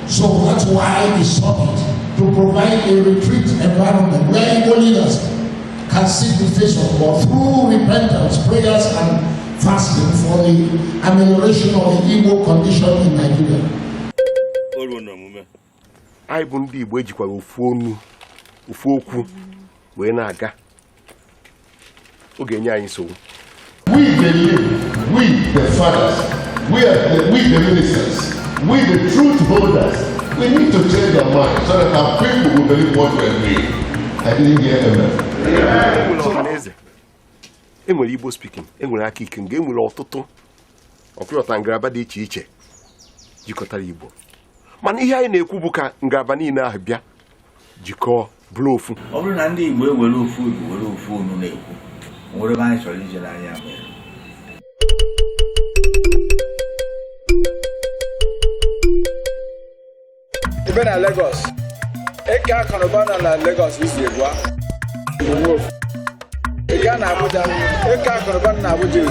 So that's why we sought to provide a retreat environment where Igbo leaders can seek the face of God through repentance, prayers, and fasting for the amelioration of the Igbo condition in Nigeria. Anyị bụ ndị Igbo ejikwara ofu onu, ofu okwu wee na-aga. Ọ ga-enye anyị nsogbu. We believe, we the fathers, we the ministers, we the truth holders, we need to change our mind so that our people will believe what we are doing. I didn't hear amen. Enwere Igbo speaking, enwere aka ike nga enwere ọtụtụ ọkụlọta ngalaba dị iche iche jikọtara Igbo. Mana ihe anyị na-ekwu bụ ka ngalaba niile ahụ bịa jikọọ bụrụ ofu. Ọ bụrụ na ndị Igbo ewere ofu Igbo were ofu unu na-ekwu, nwere ebe anyị chọrọ ije n'anya mere. Even in Lagos, Eka Kanobana na Lagos is the Igwe. Eka na Abuja, Eka Kanobana na Abuja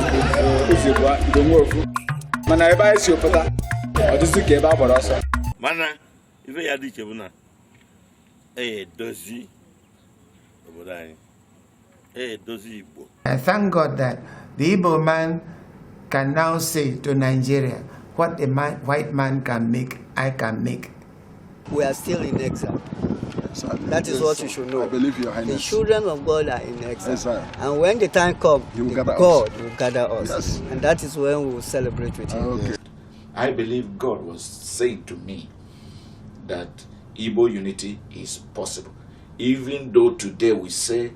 is the Igwe. Mana ebe isi opata, ọdịsị ka ebe agbara ọsọ. Mana ife ya dị iche bụ na dozi obodo anyị. Dozi Igbo. I thank God that the Igbo man can now say to Nigeria, what a white man can make, I can make. We are still in exile. That is what you should know. I believe Your Highness. The children of God are in exile. Yes, sir. And when the time comes, God will gather us. Yes. And that is when we will celebrate with Him. Okay. I believe God was saying to me that Igbo unity is possible. Even though today we say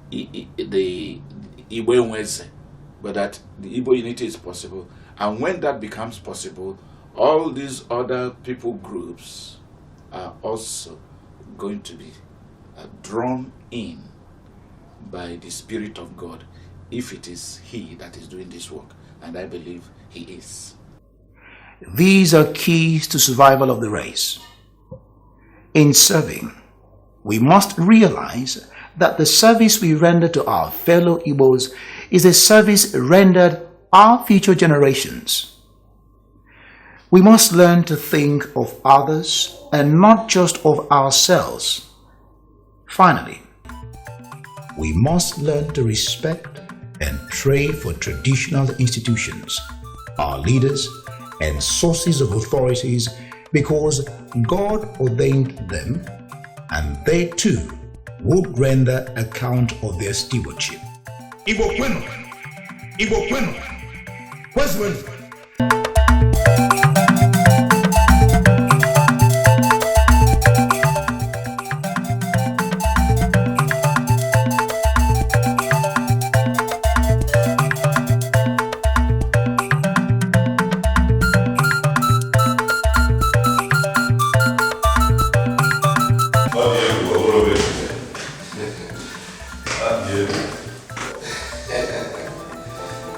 the Igbo, but that the Igbo unity is possible. And when that becomes possible, all these other people groups are also going to be drawn in by the Spirit of God, if it is He that is doing this work. And I believe He is. These are keys to survival of the race. In serving, we must realize that the service we render to our fellow Igbos is a service rendered our future generations. We must learn to think of others and not just of ourselves. Finally, we must learn to respect and pray for traditional institutions, our leaders, and sources of authorities because God ordained them and they too would render account of their stewardship. Ekwueme, Ekwueme, where's Wednesday?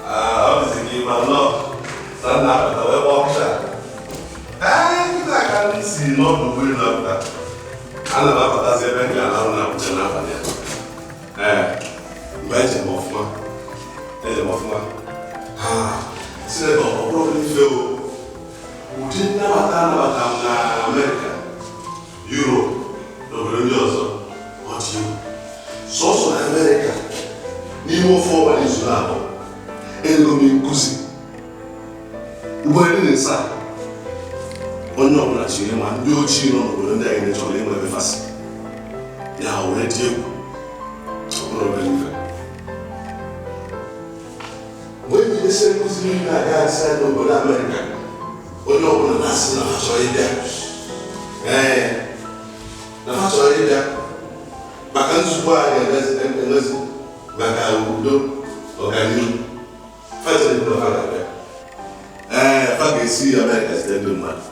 Obviously, my love. si n'ọdụ ụgbọelu apụta ana m abatazi ebe m ga-alahụ na Abuja n'abalị a mgbe eje m ọfụma sinetọ ọ bụrụ n'ife o ụdị nnabata anabata m na Amerịka, Europe na obodo ndị ọzọ ọ dị egwu. Sọsọ na Amerịka n'ime ofe ọnwa n'izu na-abụọ ego m nkụzi ụgbọelu na-esa onye ọbụla chiri ma ndị ochie nọ n'obodo ndị anyị chọrọ inwe ebe fasị ya wee dị egwu ọbụrụ obere ife mgbe ebidesịrị nkụzi ndị na-aga asa n'obodo Amerịka onye ọbụla na-asị na ha chọrọ ịbịa na ha chọrọ ịbịa maka nzukọ a ga-emezi maka udo ọganihu fajiri ha ga-abịa fa ga-esi Amerịka site ndị mmadụ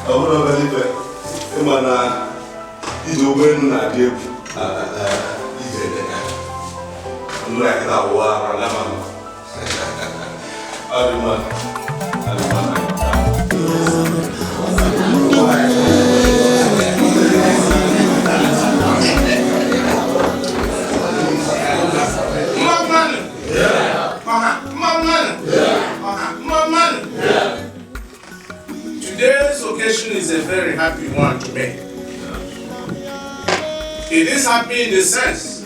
ọ bụrụ obere ife ịma na ije ụgbọelu na-adị egwu ije dịka nụrụ ya kịta ụwa ara gama ọ dị mma Today's occasion is a very happy one to me. It is happy in the sense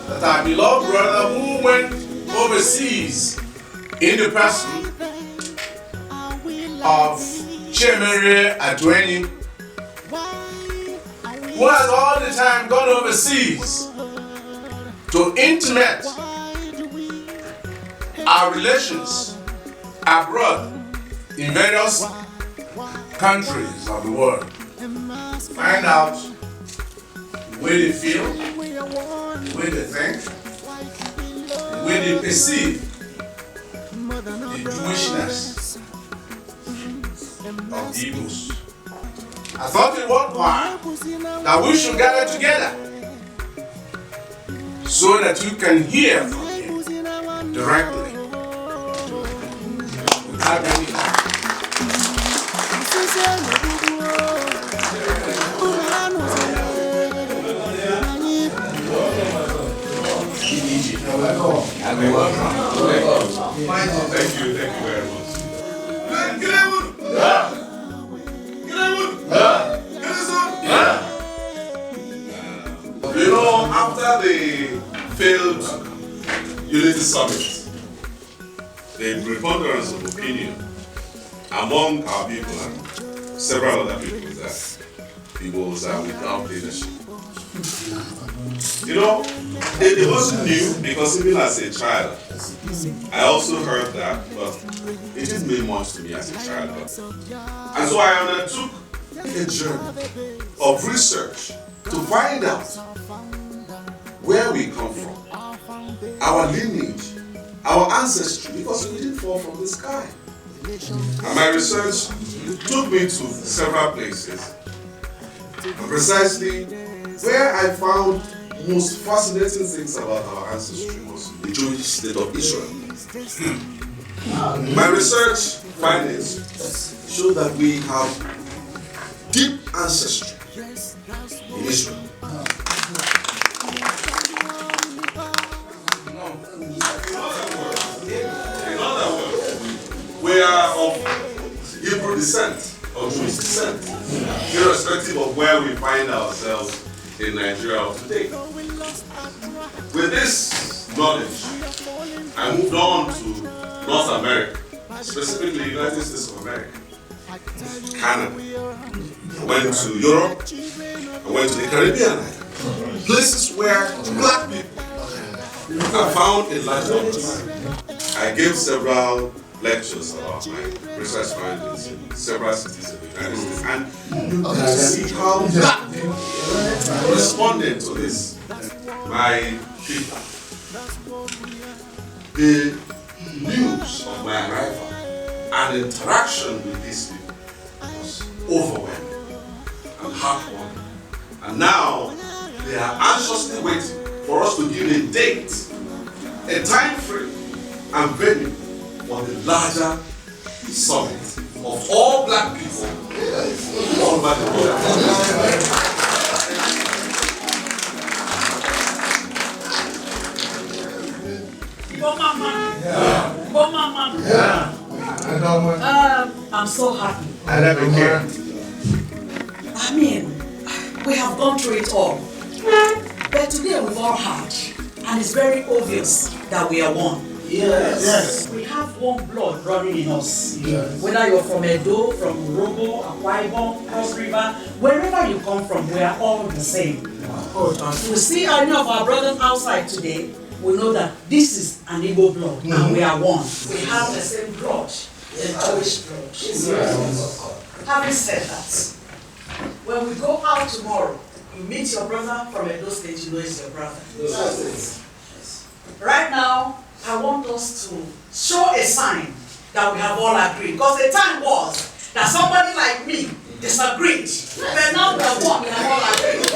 that our beloved brother who went overseas in the person of Chimbueze Adweni, who has all the time gone overseas to intimate our relations abroad in various countries of the world. Find out the way they feel, the way they think, the way they perceive the Jewishness of the Igbos. I thought it worthwhile that we should gather together so that you can hear from him directly without any Thank you very much. You know, after the failed Unity Summit, the preponderance of opinion among our people and several other people that Igbos are without leadership. You know, it wasn't new because even as a child, I also heard that, but it didn't mean much to me as a child. And so I undertook a journey of research to find out where we come from, our lineage, our ancestry, because we didn't fall from the sky. And my research took me to several places, and precisely where I found the most fascinating things about our ancestry was the Jewish state of Israel. My research findings show that we have deep ancestry in Israel. In other words, we are of Hebrew descent or Jewish descent, irrespective of where we find ourselves in Nigeria of today. With this knowledge, I moved on to North America, specifically the United States of America, Canada. I went to Europe, I went to the Caribbean, places where black people are found in large numbers. I gave several lectures about my research findings in several cities in the United States, and you can see how black people responded to this. My people, the news of my arrival and interaction with these people was overwhelming and heartwarming. And now they are anxiously waiting for us to give a date, a time frame, and venue for the larger summit of all black people all over the world. I'm so happy. I mean, we have gone through it all. But today we've all heard, and it's very obvious that we are one. Yes. We have one blood running in us. Yes. Whether you're from Edo, from Robo, Akwaibo, Cross River, wherever you come from, we are all the same. If we see any of our brothers outside today, we know that this is an Igbo blood, and we are one. We have the same blood, the Jewish blood. Having said that, when we go out tomorrow, you meet your brother from Edo State, you know it's your brother. Yes. Right now, I want us to show a sign that we have all agreed. Because the time was that somebody like me disagreed. But now we are one, we have all agreed.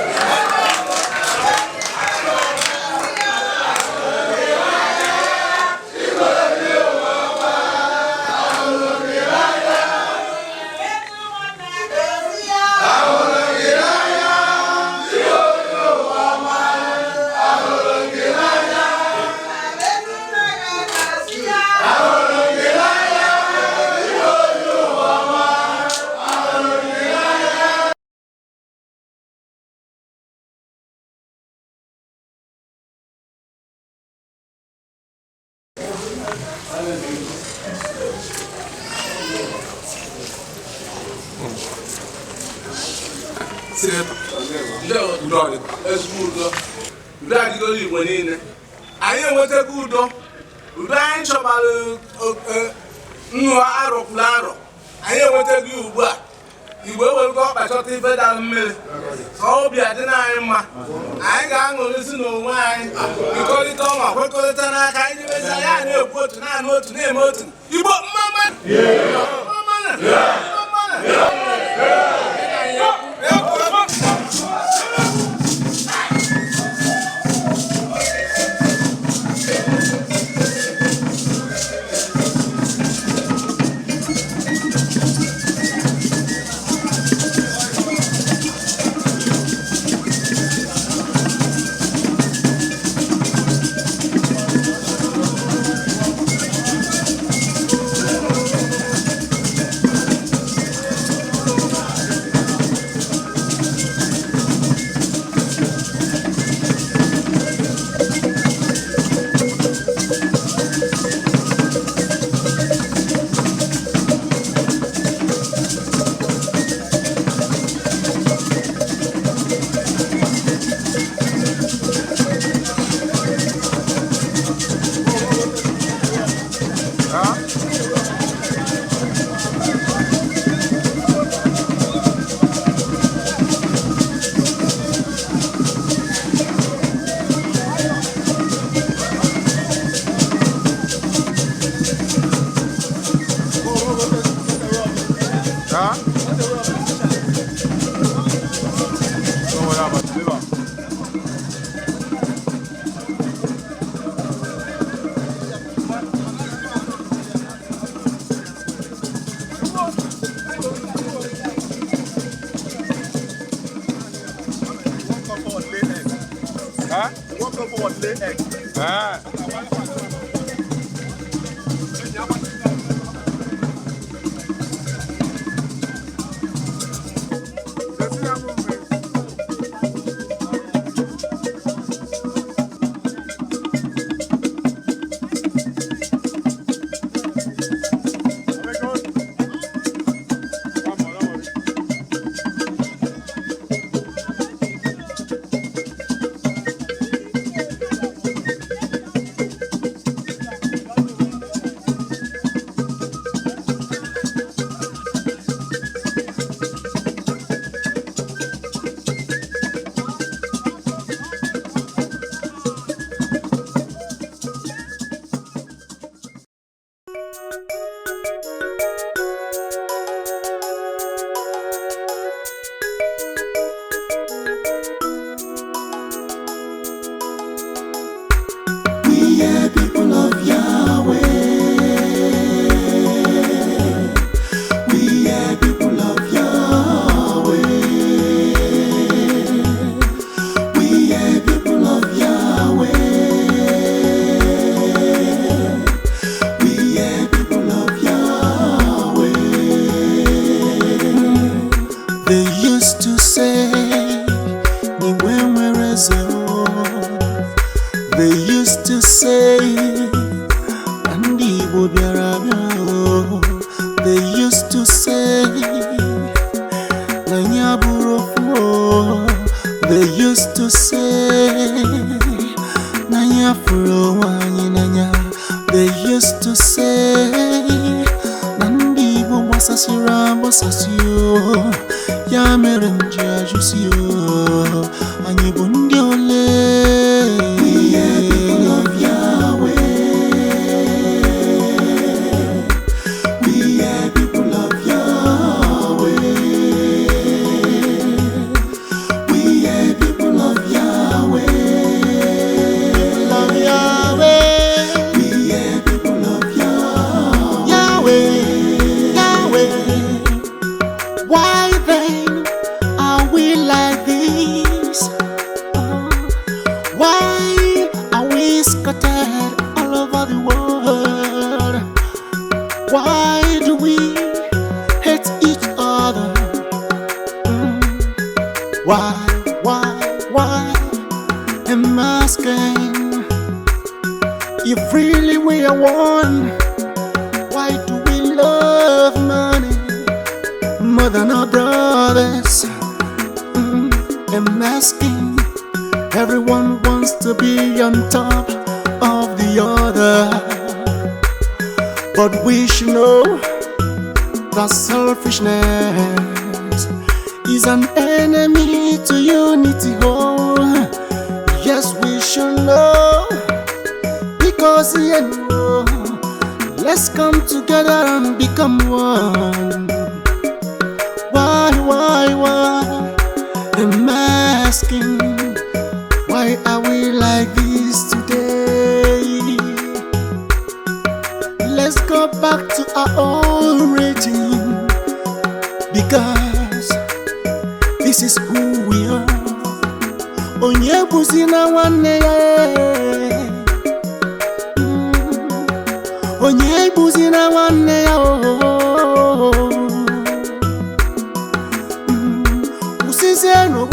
anyị enwetago udo anyị chọbara nnụọ arọkwụrụ arọ anyị enwetago ugbu a Igwe ewego ọkpachọta ife dara mmiri ka obi adị anyị mma anyị ga-aṅụrịsị n'onwe anyị ịkọrịta ọma kwekọrịta n'aka anyị mezi anyị na-ekwu otu naanị otu na-eme otu Igbo mmama Asasira bosasio ya mere nji ajusio anyị bụ ndị ole. We are people of Yahweh. We are people of Yahweh. We are people of Yahweh. People of Yahweh. We are people of Yahweh. Why then are we like this? Why are we scattered all over the world? Why do we hate each other? Why am I asking? If really we are one, why do we love money more than our brothers? I'm asking. Everyone wants to be on top of the other, but we should know that selfishness is an enemy to unity. Oh, yes, we should know, because let's come together and become one. Why? I'm asking, why are we like this today? Let's go back to our old regime, because this is who we are. Onye buzina nwanne ya, onye buzina nwanne ya. Usize no